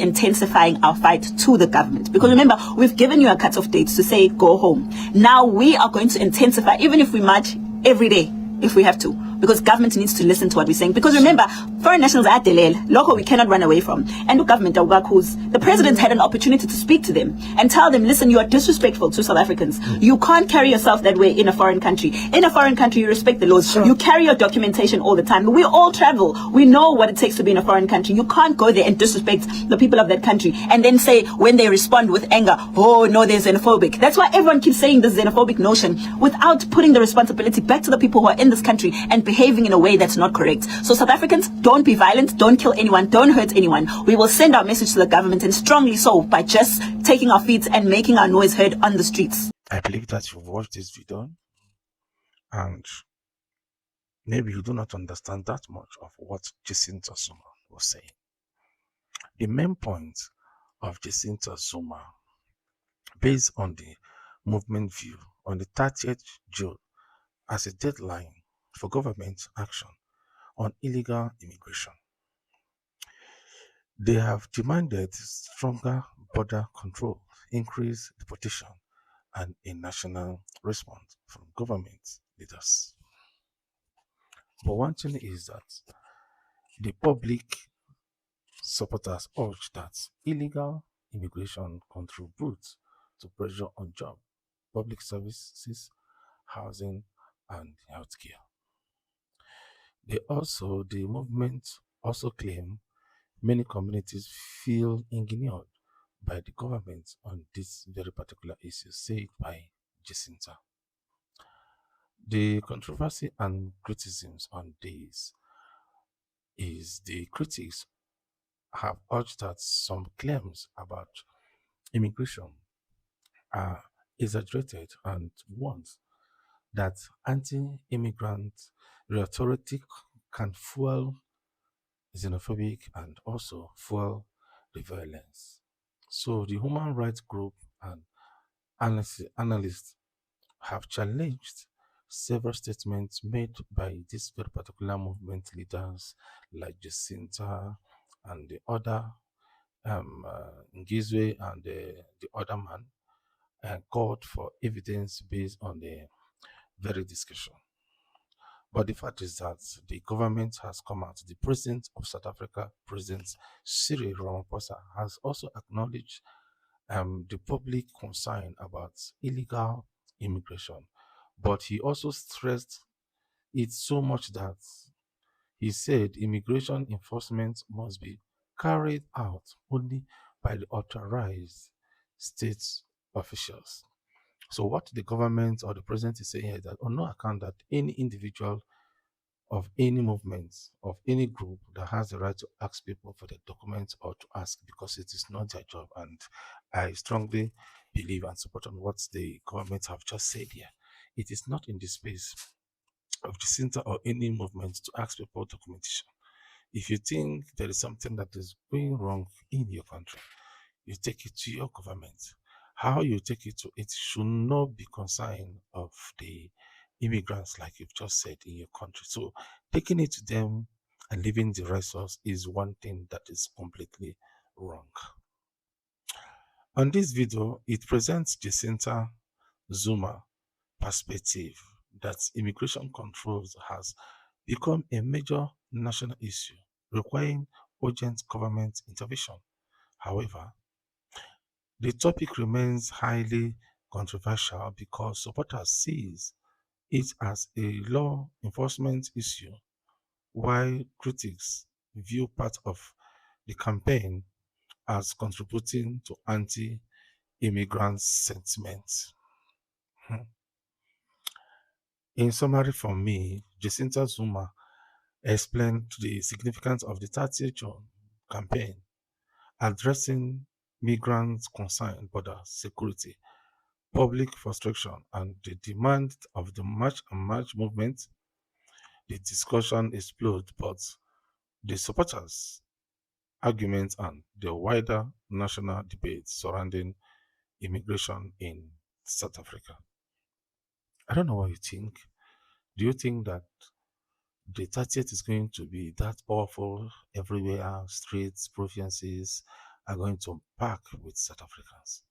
intensifying our fight to the government, because remember, we've given you a cut-off date to say go home. Now we are going to intensify, even if we march every day if we have to, because government needs to listen to what we're saying. Because remember, foreign nationals are local, we cannot run away from. And the government, the president had an opportunity to speak to them and tell them, listen, you are disrespectful to South Africans. You can't carry yourself that way in a foreign country. In a foreign country, you respect the laws. You carry your documentation all the time. We all travel. We know what it takes to be in a foreign country. You can't go there and disrespect the people of that country and then say, when they respond with anger, oh no, they're xenophobic. That's why everyone keeps saying this xenophobic notion without putting the responsibility back to the people who are in this country and behaving in a way that's not correct. So South Africans, don't be violent, don't kill anyone, don't hurt anyone. We will send our message to the government, and strongly so, by just taking our feet and making our noise heard on the streets. I believe that you've watched this video and maybe you do not understand that much of what JECINTA Zuma was saying. The main point of JECINTA Zuma, based on the movement view on the 30th June as a deadline for government action on illegal immigration. They have demanded stronger border control, increased deportation, and a national response from government leaders. But one thing is that the public supporters urge that illegal immigration contributes to pressure on job, public services, housing, and healthcare. The movement also claim many communities feel ignored by the government on this very particular issue, said by JECINTA. The controversy and criticisms on this is the critics have urged that some claims about immigration are exaggerated and want that anti-immigrant rhetoric can fuel xenophobic and also fuel the violence. So the human rights group and analysts have challenged several statements made by this very particular movement leaders like JECINTA and the other Ngizwe and the other man, called for evidence based on the very discussion. But the fact is that the government has come out. The President of South Africa, President Cyril Ramaphosa, has also acknowledged the public concern about illegal immigration. But he also stressed it so much that he said immigration enforcement must be carried out only by the authorized state officials. So what the government or the president is saying is that on no account that any individual of any movement, of any group that has the right to ask people for their documents or to ask, because it is not their job. And I strongly believe and support on what the government have just said here. It is not in the space of JECINTA or any movement to ask people documentation. If you think there is something that is going wrong in your country, you take it to your government. How you take it to it should not be concern of the immigrants, like you've just said, in your country. So taking it to them and leaving the rest of us is one thing that is completely wrong. On this video, it presents JECINTA Zuma perspective that immigration controls has become a major national issue requiring urgent government intervention. However, the topic remains highly controversial because supporters see it as a law enforcement issue, while critics view part of the campaign as contributing to anti-immigrant sentiment. In summary from me, JECINTA Zuma explained the significance of the 30th June campaign, addressing migrants' concern, border security, public frustration, and the demand of the March and March movement. The discussion exploded, but the supporters' arguments and the wider national debate surrounding immigration in South Africa. I don't know what you think. Do you think that the 30th is going to be that powerful everywhere, streets, provinces, are going to pack with South Africans?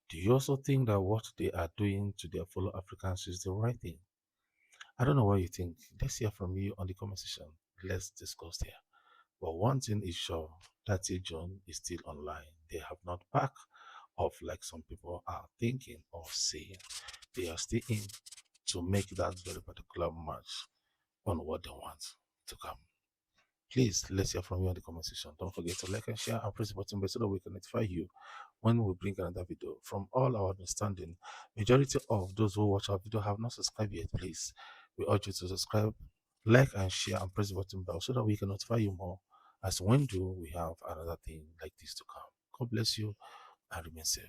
Do you also think that what they are doing to their fellow Africans is the right thing? I don't know what you think. Let's hear from you on the comment section. Let's discuss there. But one thing is sure, that Ezydon is still online. They have not packed off like some people are thinking or saying. They are still in to make that very particular match on what they want to come. Please, let's hear from you in the comment section. Don't forget to like and share and press the button bell so that we can notify you when we bring another video. From all our understanding, majority of those who watch our video have not subscribed yet. Please, we urge you to subscribe, like and share and press the button bell so that we can notify you more as when do we have another thing like this to come. God bless you and remain safe.